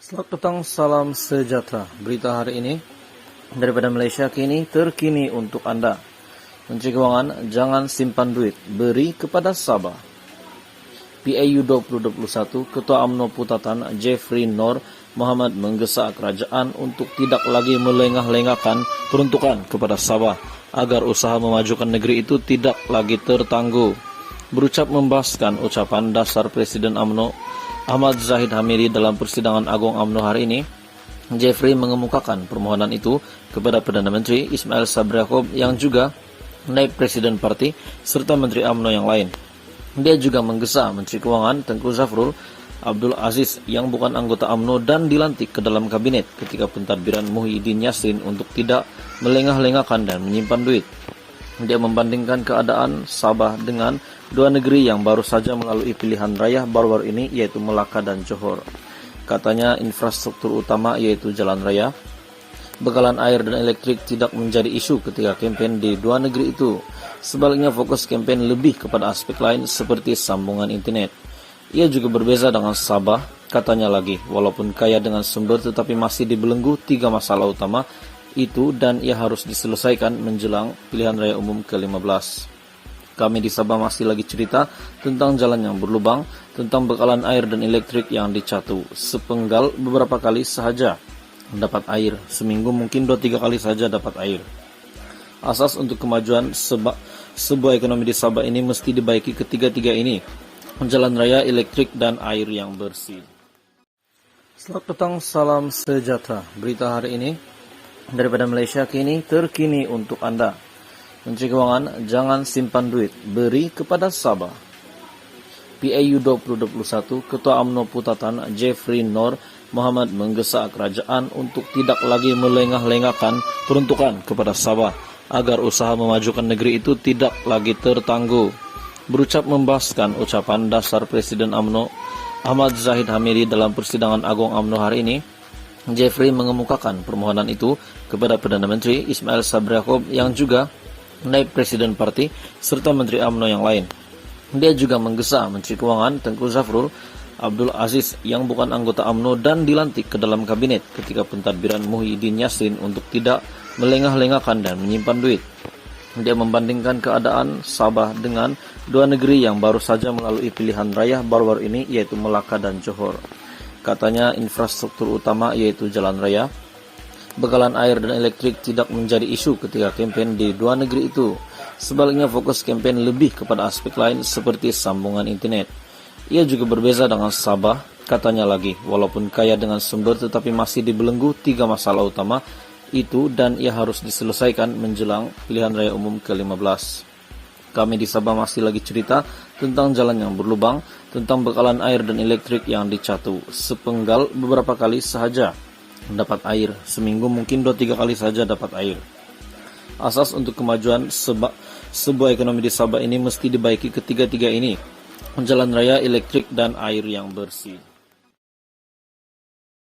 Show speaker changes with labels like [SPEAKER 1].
[SPEAKER 1] Selamat petang, salam sejahtera. Berita hari ini daripada Malaysia kini terkini untuk Anda. Menteri Kewangan, jangan simpan duit, beri kepada Sabah. PAU 2021, Ketua UMNO Putatan Jeffrey Noor Mohamad menggesa kerajaan untuk tidak lagi melengah-lengahkan peruntukan kepada Sabah agar usaha memajukan negeri itu tidak lagi tertangguh. Berucap membahaskan ucapan dasar Presiden UMNO Ahmad Zahid Hamidi dalam persidangan Agung UMNO hari ini, Jeffrey mengemukakan permohonan itu kepada Perdana Menteri Ismail Sabri Yaakob yang juga naib Presiden Parti serta Menteri UMNO yang lain. Dia juga menggesa Menteri Kewangan Tengku Zafrul Abdul Aziz yang bukan anggota UMNO dan dilantik ke dalam kabinet ketika pentadbiran Muhyiddin Yassin untuk tidak melengah-lengahkan dan menyimpan duit. Dia membandingkan keadaan Sabah dengan dua negeri yang baru saja melalui pilihan raya baru-baru ini, yaitu Melaka dan Johor. Katanya infrastruktur utama yaitu jalan raya, bekalan air dan elektrik tidak menjadi isu ketika kempen di dua negeri itu. Sebaliknya fokus kempen lebih kepada aspek lain seperti sambungan internet. Ia juga berbeza dengan Sabah, katanya lagi, walaupun kaya dengan sumber tetapi masih dibelenggu tiga masalah utama itu dan ia harus diselesaikan menjelang pilihan raya umum ke-15. Kami di Sabah masih lagi cerita tentang jalan yang berlubang, tentang bekalan air dan elektrik yang dicatu. Sepenggal beberapa kali sahaja dapat air, seminggu mungkin 2-3 kali saja dapat air. Asas untuk kemajuan sebuah ekonomi di Sabah ini mesti dibaiki ketiga-tiga ini, jalan raya, elektrik, dan air yang bersih. Selamat petang, salam sejahtera. Berita hari ini daripada Malaysia kini terkini untuk Anda. Menteri Kewangan, jangan simpan duit, beri kepada Sabah. PAU 2021, Ketua UMNO Putatan Jeffrey Noor Mohamad menggesa kerajaan untuk tidak lagi melengah-lengahkan peruntukan kepada Sabah agar usaha memajukan negeri itu tidak lagi tertangguh. Berucap membahaskan ucapan dasar Presiden UMNO Ahmad Zahid Hamidi dalam persidangan Agung UMNO hari ini, Jeffrey mengemukakan permohonan itu kepada Perdana Menteri Ismail Sabri Yaakob yang juga naib Presiden Parti serta Menteri UMNO yang lain. Dia juga menggesa Menteri Kewangan Tengku Zafrul Abdul Aziz yang bukan anggota UMNO dan dilantik ke dalam kabinet ketika pentadbiran Muhyiddin Yassin untuk tidak melengah-lengahkan dan menyimpan duit. Dia membandingkan keadaan Sabah dengan dua negeri yang baru saja melalui pilihan raya baru-baru ini, yaitu Melaka dan Johor. Katanya infrastruktur utama yaitu jalan raya, bekalan air dan elektrik tidak menjadi isu ketika kempen di dua negeri itu. Sebaliknya fokus kempen lebih kepada aspek lain seperti sambungan internet. Ia juga berbeza dengan Sabah, katanya lagi, walaupun kaya dengan sumber tetapi masih dibelenggu tiga masalah utama itu dan ia harus diselesaikan menjelang pilihan raya umum ke-15. Kami di Sabah masih lagi cerita tentang jalan yang berlubang, tentang bekalan air dan elektrik yang dicatu. Sepenggal beberapa kali sahaja dapat air, seminggu mungkin 2-3 kali saja dapat air. Asas untuk kemajuan sebuah ekonomi di Sabah ini mesti dibaiki ketiga-tiga ini, jalan raya, elektrik, dan air yang bersih.